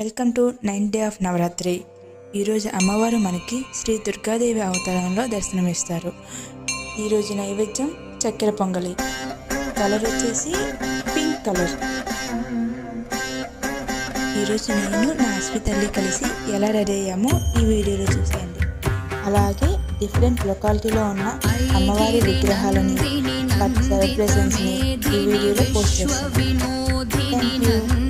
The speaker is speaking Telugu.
Welcome to 9th day of Navaratri. ఈరోజు అమ్మవారు మనకి శ్రీ దుర్గాదేవి అవతారంలో దర్శనమిస్తారు. ఈరోజు నైవేద్యం చక్కెర పొంగలి. కలర్ వచ్చేసి పింక్ కలర్. ఈరోజు నేను నా అశ్వి తల్లి కలిసి ఎలా రెడీ అయ్యామో ఈ వీడియోలో చూసేయండి. అలాగే డిఫరెంట్ లొకాలిటీలో ఉన్న అమ్మవారి విగ్రహాలని వాటి సెలబ్రేషన్స్ని ఈ వీడియోలో పోస్ట్ చేస్తాను. Thank you.